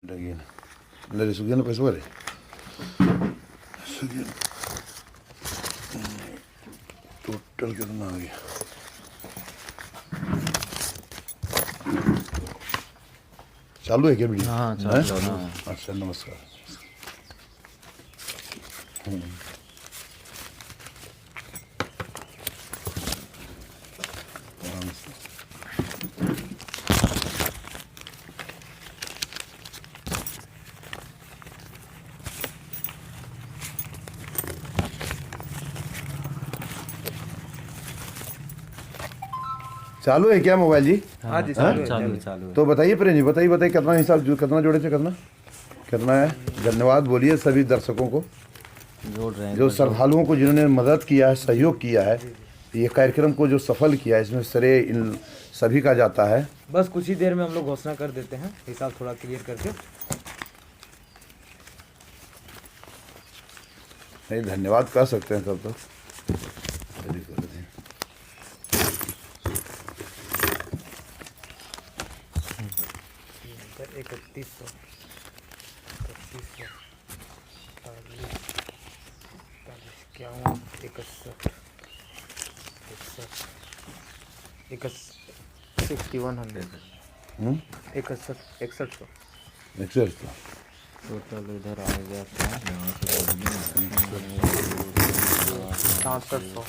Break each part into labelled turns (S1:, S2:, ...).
S1: Dari sugihan पैसे भरे total कितना आ गया? चालू है क्या वीडियो?
S2: हाँ चालू है।
S1: अच्छा नमस्कार। चालू है क्या मोबाइल जी?
S2: हाँ जी चालू है।
S1: तो बताइए प्रेम जी, बताइए कितना हिसाब कितना जोड़े थे, कितना है? धन्यवाद बोलिए सभी दर्शकों को
S2: जोड़ रहे हैं
S1: जो श्रद्धालुओं को जिन्होंने मदद किया है, सहयोग किया है, ये कार्यक्रम को जो सफल किया है, इसमें श्रेय इन सभी का जाता है।
S3: बस कुछ ही देर में हम लोग घोषणा कर देते हैं, हिसाब थोड़ा क्लियर करके।
S1: नहीं धन्यवाद कर सकते हैं तब तक।
S3: 3100
S2: टोटल इधर आ गया था
S3: 6700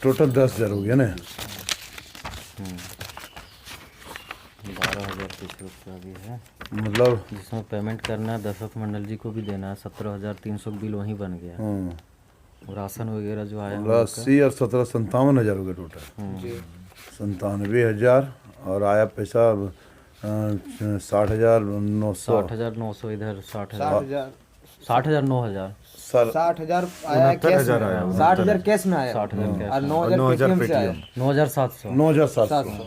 S1: टोटल 10,000 हो गया ना?
S2: 12,000 कुछ रुपया भी है,
S1: मतलब
S2: जिसमें पेमेंट करना है दशरथ मंडल जी को भी देना है। 17,300 बिल वहीं बन गया। और राशन वगैरह जो आया
S1: 80 और 17 57,000 हो गया टोटल। 97,000 और आया पैसा 60,900
S2: 60,900 इधर 60,000 9,000
S1: सर
S3: 60,000 आया कैश में, 60,000 कैश में आया
S2: 60,000 कैश
S3: और 9,000 पेटीएम से आया
S2: 9,700
S1: 9,700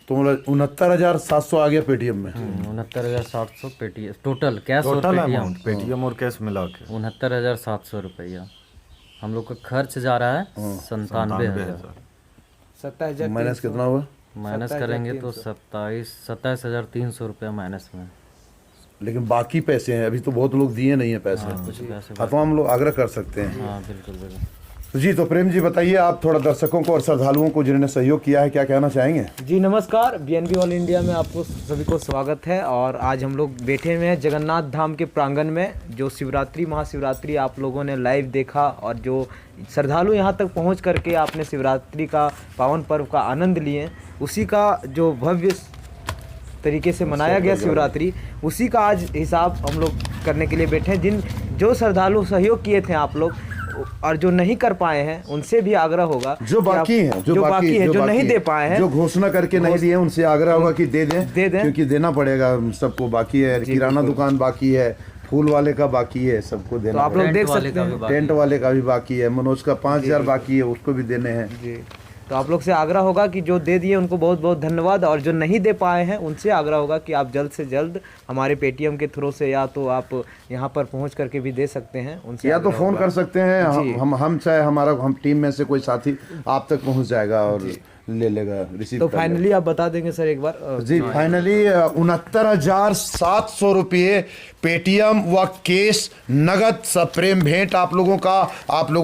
S1: तो मतलब 69,700 आ गया पेटीएम में।
S2: 69,700 पेटीएम टोटल कैश और
S4: पेटीएम और कैश मिला के
S2: 69,700 रुपया। हम लोग का खर्च जा रहा है 97,000।
S3: 27,000
S1: माइनस कितना हुआ?
S2: माइनस करेंगे तो 27,300 रुपया माइनस में।
S1: लेकिन बाकी पैसे हैं, अभी तो बहुत लोग दिए नहीं है पैसे।
S2: कुछ पैसे
S1: अथवा हम लोग आग्रह कर सकते हैं।
S2: हाँ बिल्कुल बिल्कुल
S1: जी तो प्रेम जी बताइए, आप थोड़ा दर्शकों को और श्रद्धालुओं को जिन्होंने सहयोग किया है क्या कहना चाहेंगे?
S3: जी नमस्कार, बीएनबी ऑल इंडिया में आपको सभी को स्वागत है। और आज हम लोग बैठे हुए हैं जगन्नाथ धाम के प्रांगण में। जो शिवरात्रि महाशिवरात्रि आप लोगों ने लाइव देखा और जो श्रद्धालु यहाँ तक पहुँच करके आपने शिवरात्रि का पावन पर्व का आनंद लिए, उसी का जो भव्य तरीके से मनाया गया शिवरात्रि, उसी का आज हिसाब हम लोग करने के लिए बैठे हैं। जो श्रद्धालु सहयोग किए थे आप लोग और जो नहीं कर पाए हैं, उनसे भी आग्रह होगा
S1: जो बाकी हैं,
S3: जो नहीं दे पाए हैं,
S1: जो घोषणा करके नहीं दिए, उनसे आग्रह होगा कि दे दें क्योंकि देना पड़ेगा सबको। बाकी है किराना दुकान बाकी है, फूल वाले का बाकी है, सबको देना।
S3: तो आप लोग देख सकते हैं
S1: टेंट वाले का भी बाकी है, मनोज का 5,000 बाकी है, उसको भी देने हैं।
S3: जी तो आप लोग से आग्रह होगा कि जो दे दिए उनको बहुत बहुत धन्यवाद, और जो नहीं दे पाए हैं उनसे आग्रह होगा कि आप जल्द से जल्द हमारे पेटीएम के थ्रू से या तो आप यहाँ पर पहुँच करके भी दे सकते हैं, उनसे
S1: या तो फोन कर सकते हैं। हम चाहे हम टीम में से कोई साथी आप तक पहुँच जाएगा और ले लेगा, रिसीव
S3: तो फाइनली आप बता देंगे सर एक बार?
S1: जी फाइनली 69,700 रुपये पेटीएम व केस नगद सब प्रेम भेंट आप लोगों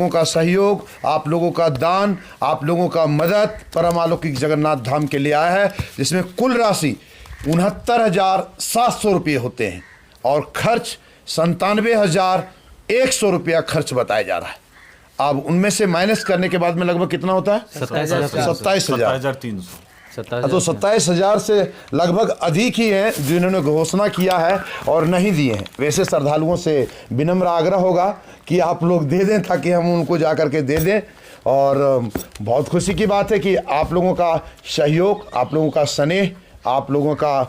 S1: का सहयोग, आप लोगों का दान, आप लोगों का मदद परम अलौकिक जगन्नाथ धाम के लिए आया है, जिसमें कुल राशि 69,700 रुपये होते हैं और खर्च 97,100 रुपया खर्च बताया जा रहा है। अब उनमें से माइनस करने के बाद में लगभग कितना होता है?
S4: 27,300।
S1: तो 27,000 से लगभग अधिक ही हैं जिन्होंने घोषणा किया है और नहीं दिए हैं। वैसे श्रद्धालुओं से विनम्र आग्रह होगा कि आप लोग दे दें ताकि हम उनको जा करके दे दें। और बहुत खुशी की बात है कि आप लोगों का सहयोग, आप लोगों का स्नेह, आप लोगों का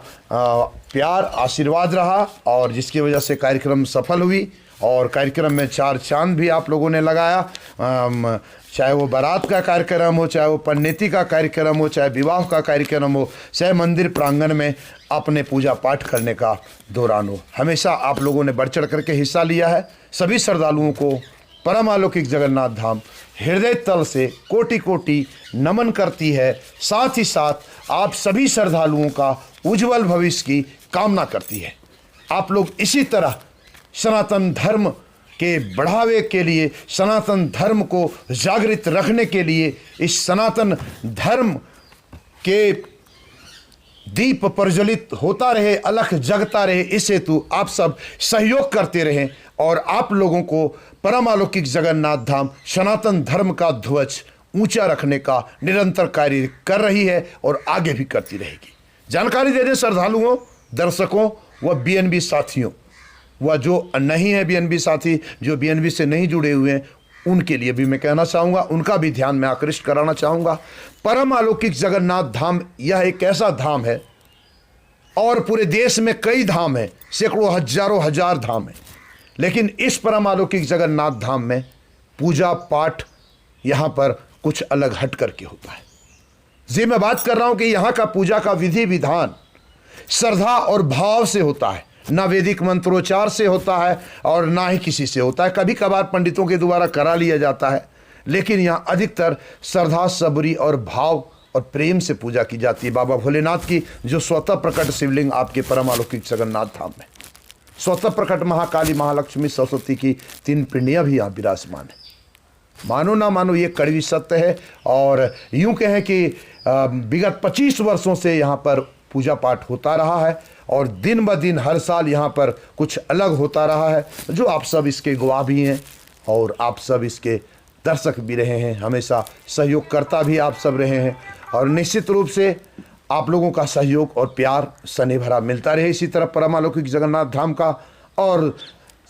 S1: प्यार आशीर्वाद रहा और जिसकी वजह से कार्यक्रम सफल हुई। और कार्यक्रम में 4 चांद भी आप लोगों ने लगाया, चाहे वो बारात का कार्यक्रम हो, चाहे वो परिणति का कार्यक्रम हो, चाहे विवाह का कार्यक्रम हो, चाहे मंदिर प्रांगण में अपने पूजा पाठ करने का दौरान हो। हमेशा आप लोगों ने बढ़ चढ़ करके हिस्सा लिया है। सभी श्रद्धालुओं को परम अलौकिक जगन्नाथ धाम हृदय तल से कोटि कोटि नमन करती है, साथ ही साथ आप सभी श्रद्धालुओं का उज्जवल भविष्य की कामना करती है। आप लोग इसी तरह सनातन धर्म के बढ़ावे के लिए, सनातन धर्म को जागृत रखने के लिए, इस सनातन धर्म के दीप प्रज्वलित होता रहे, अलख जगता रहे, इस हेतु आप सब सहयोग करते रहें और आप लोगों को परम अलौकिक जगन्नाथ धाम सनातन धर्म का ध्वज ऊंचा रखने का निरंतर कार्य कर रही है और आगे भी करती रहेगी। जानकारी दे दें श्रद्धालुओं, दर्शकों व बीएनबी साथियों, वह जो नहीं है बीएनबी साथी, जो बीएनबी से नहीं जुड़े हुए हैं, उनके लिए भी मैं कहना चाहूँगा, उनका भी ध्यान मैं आकृष्ट कराना चाहूँगा। परम अलौकिक जगन्नाथ धाम यह एक ऐसा धाम है, और पूरे देश में कई धाम हैं, सैकड़ों हजारों हजार धाम हैं, लेकिन इस परम अलौकिक जगन्नाथ धाम में पूजा पाठ यहाँ पर कुछ अलग हट करके होता है। जी मैं बात कर रहा हूँ कि यहाँ का पूजा का विधि विधान श्रद्धा और भाव से होता है, ना वैदिक मंत्रोच्चार से होता है और ना ही किसी से होता है। कभी कभार पंडितों के द्वारा करा लिया जाता है, लेकिन यहाँ अधिकतर श्रद्धा, सबरी और भाव और प्रेम से पूजा की जाती है बाबा भोलेनाथ की, जो स्वतः प्रकट शिवलिंग आपके परम अलौकिक जगन्नाथ धाम में, स्वतः प्रकट महाकाली, महालक्ष्मी, सरस्वती की 3 पिंडियाँ भी यहाँ विराजमान है। मानो ना मानो ये कड़वी सत्य है। और यूँ कहें कि विगत 25 वर्षों से यहाँ पर पूजा पाठ होता रहा है और दिन ब दिन हर साल यहाँ पर कुछ अलग होता रहा है, जो आप सब इसके गवाह भी हैं और आप सब इसके दर्शक भी रहे हैं, हमेशा सहयोगकर्ता भी आप सब रहे हैं। और निश्चित रूप से आप लोगों का सहयोग और प्यार स्नेह भरा मिलता रहे इसी तरह परम अलौकिक जगन्नाथ धाम का, और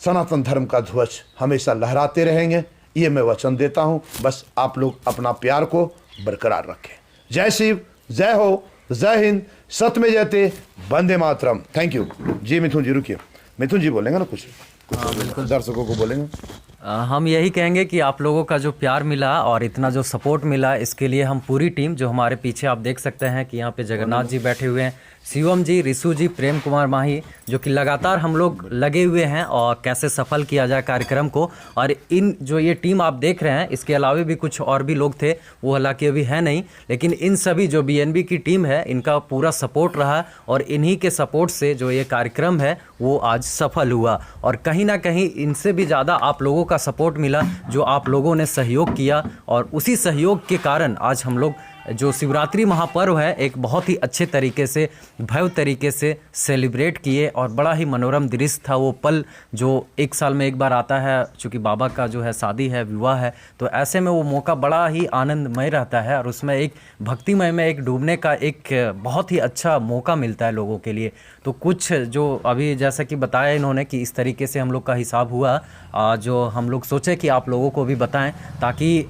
S1: सनातन धर्म का ध्वज हमेशा लहराते रहेंगे, ये मैं वचन देता हूँ। बस आप लोग अपना प्यार को बरकरार रखें। जय शिव, जय हो, जय हिंद, सत्य में जयते, वंदे मातरम। थैंक यू जी। मिथुन जी रुकिए, मिथुन जी बोलेंगे ना कुछ?
S2: हाँ बिल्कुल,
S1: दर्शकों को बोलेंगे।
S2: हम यही कहेंगे कि आप लोगों का जो प्यार मिला और इतना जो सपोर्ट मिला, इसके लिए हम पूरी टीम, जो हमारे पीछे आप देख सकते हैं कि यहाँ पे जगन्नाथ जी बैठे हुए हैं, शिवम जी, रिशु जी, प्रेम कुमार माही, जो कि लगातार हम लोग लगे हुए हैं और कैसे सफल किया जाए कार्यक्रम को। और इन जो ये टीम आप देख रहे हैं, इसके अलावा भी कुछ और भी लोग थे, वो हालांकि अभी है नहीं, लेकिन इन सभी जो बीएनबी की टीम है, इनका पूरा सपोर्ट रहा और इन्हीं के सपोर्ट से जो ये कार्यक्रम है वो आज सफल हुआ। और कहीं ना कहीं इनसे भी ज़्यादा आप लोगों का सपोर्ट मिला, जो आप लोगों ने सहयोग किया, और उसी सहयोग के कारण आज हम लोग जो शिवरात्रि महापर्व है एक बहुत ही अच्छे तरीके से, भव्य तरीके से सेलिब्रेट किए। और बड़ा ही मनोरम दृश्य था वो पल, जो 1 साल में एक बार आता है, चूँकि बाबा का जो है शादी है, विवाह है, तो ऐसे में वो मौका बड़ा ही आनंदमय रहता है और उसमें एक भक्तिमय में एक डूबने का एक बहुत ही अच्छा मौका मिलता है लोगों के लिए। तो कुछ जो अभी जैसा कि बताया इन्होंने कि इस तरीके से हम लोग का हिसाब हुआ, जो हम लोग सोचे कि आप लोगों को भी बताएं, ताकि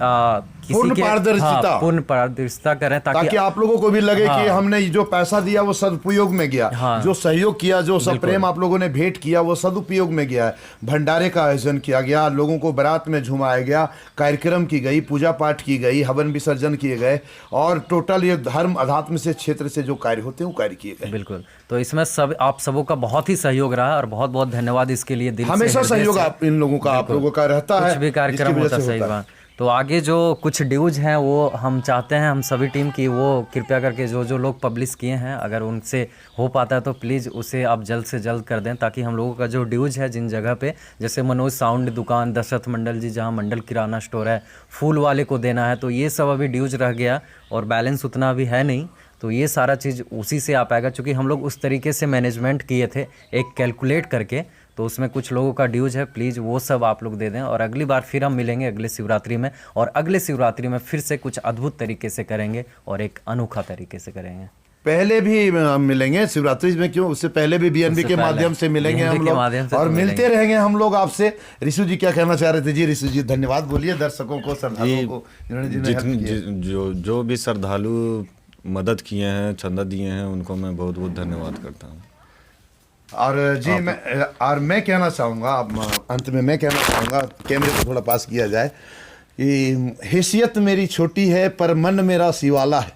S1: पूर्ण पारदर्शिता,
S2: पूर्ण पारदर्शिता करें, ताकि
S1: आप लोगों को भी लगे कि हमने जो पैसा दिया वो सदुपयोग में गया, जो सहयोग किया, जो सब प्रेम आप लोगों ने भेंट किया वो सदुपयोग में गया है। भंडारे का आयोजन किया गया, लोगों को बारात में झुमाया गया, कार्यक्रम की गई, पूजा पाठ की गई, हवन विसर्जन किए गए, और टोटल ये धर्म अध्यात्म से क्षेत्र से जो कार्य होते हैं वो कार्य किए गए।
S2: बिल्कुल, तो इसमें सब आप सबों का बहुत ही सहयोग रहा और बहुत बहुत धन्यवाद इसके लिए। दिल से,
S1: हमेशा सहयोग इन लोगों का, आप लोगों का रहता है,
S2: कुछ भी कार्यक्रम होता है। सही बात। तो आगे जो कुछ ड्यूज हैं वो हम चाहते हैं, हम सभी टीम की, वो कृपया करके जो जो लोग पब्लिश किए हैं, अगर उनसे हो पाता है तो प्लीज़ उसे आप जल्द से जल्द कर दें, ताकि हम लोगों का जो ड्यूज है जिन जगह पे, जैसे मनोज साउंड दुकान, दशरथ मंडल जी जहाँ मंडल किराना स्टोर है, फूल वाले को देना है, तो ये सब अभी ड्यूज रह गया और बैलेंस उतना अभी है नहीं, तो ये सारा चीज़ उसी से आ पाएगा। चूँकि हम लोग उस तरीके से मैनेजमेंट किए थे एक कैलकुलेट करके, तो उसमें कुछ लोगों का ड्यूज है, प्लीज़ वो सब आप लोग दे दें। और अगली बार फिर हम मिलेंगे अगले शिवरात्रि में, और अगले शिवरात्रि में फिर से कुछ अद्भुत तरीके से करेंगे और एक अनोखा तरीके से करेंगे।
S1: पहले भी मिलेंगे शिवरात्रि में, क्यों, उससे पहले भी बीएनबी के माध्यम से मिलेंगे हम लोग, और मिलते रहेंगे हम लोग आपसे। रिशु जी क्या कहना चाह रहे थे? जी रिशु जी धन्यवाद बोलिए दर्शकों को, श्रद्धालुओं को,
S4: जो भी श्रद्धालु मदद किए हैं, चंदा दिए हैं, उनको मैं बहुत बहुत धन्यवाद करता हूँ।
S1: और जी मैं कहना चाहूँगा, अंत में मैं कहना चाहूँगा, कैमरे को थोड़ा पास किया जाए, कि हैसियत मेरी छोटी है पर मन मेरा शिवाला है,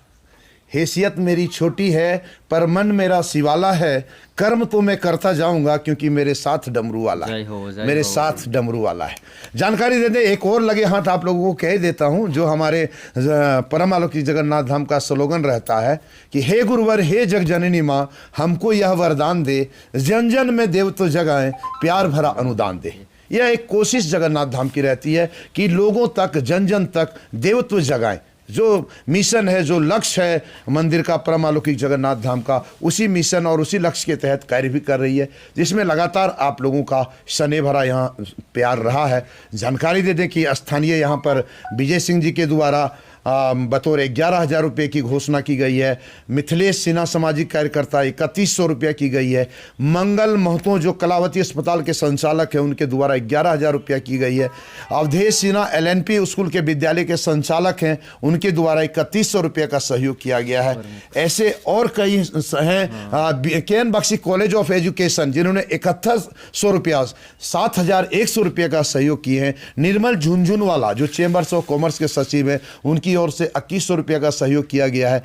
S1: हैसियत मेरी छोटी है पर मन मेरा शिवाला है, कर्म तो मैं करता जाऊंगा क्योंकि मेरे साथ डमरू वाला है, मेरे साथ डमरू वाला है। जानकारी दे दे, एक और लगे हाथ आप लोगों को कह देता हूं, जो हमारे परम अलौकिक जगन्नाथ धाम का स्लोगन रहता है कि हे गुरुवर हे जग जननी माँ, हमको यह वरदान दे, जन जन में देव तो जगाएं, प्यार भरा अनुदान दे। यह एक कोशिश जगन्नाथ धाम की रहती है कि लोगों तक, जन जन तक देवत्व जगाएं। जो मिशन है, जो लक्ष्य है मंदिर का, परम अलौकिक जगन्नाथ धाम का, उसी मिशन और उसी लक्ष्य के तहत कार्य भी कर रही है, जिसमें लगातार आप लोगों का स्नेह भरा यहाँ प्यार रहा है। जानकारी दे दें कि स्थानीय यहाँ पर विजय सिंह जी के द्वारा बतौर 11,000 रुपये की घोषणा की गई है। मिथिलेश सिन्हा सामाजिक कार्यकर्ता 3100 रुपये की गई है। मंगल महतो जो कलावती अस्पताल के संचालक हैं, उनके द्वारा 11,000 रुपया की गई है। अवधेश सिन्हा LNP स्कूल के विद्यालय के संचालक हैं, उनके द्वारा 3100 रुपये का सहयोग किया गया है। ऐसे और कई हैं, KN Bakshi college of education जिन्होंने 7100 रुपया, 7,100 रुपये का सहयोग किए हैं। निर्मल झुंझुनवाला जो चेंबर्स ऑफ कॉमर्स के सचिव हैं, उनकी ओर से 2100 रुपये का सहयोग किया गया है।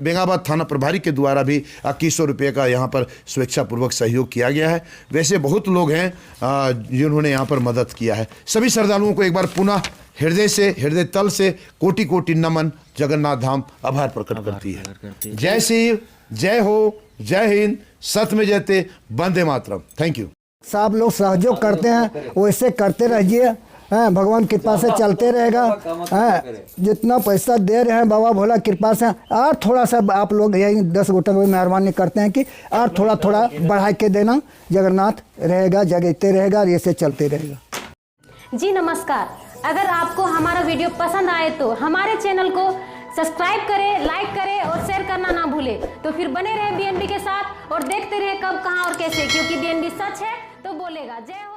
S1: बेंगाबाद थाना प्रभारी के द्वारा भी 2100 रुपये का यहाँ पर स्वेच्छापूर्वक सहयोग किया गया है। वैसे बहुत लोग हैं जिन्होंने यहाँ पर मदद किया है। सभी श्रद्धालुओं को एक बार पुनः हृदय से, हृदय तल से कोटि कोटि नमन। जगन्नाथ धाम आभार प्रकट करती है। जय शिव, जय हो, जय हिंद, सत्य में जयते, वंदे मातरम। Thank you.
S5: सब लोग सहयोग करते हैं, वैसे करते रहिए, हैं, भगवान कृपा से चलते रहेगा। हैं, जितना पैसा दे रहे हैं बाबा भोला कृपा से, और थोड़ा सा आप लोग यही 10 गोटा को मेहरबानी करते हैं कि और थोड़ा थोड़ा बढ़ा के देना। जगन्नाथ रहेगा, जगते रहेगा और ऐसे चलते रहेगा।
S6: जी नमस्कार, अगर आपको हमारा वीडियो पसंद आए तो हमारे चैनल को सब्सक्राइब करें, लाइक करें और शेयर करना ना भूलें। तो फिर बने रहे BNB के साथ और देखते रहे कब, कहां और कैसे, क्योंकि BNB सच है तो बोलेगा। जय हो।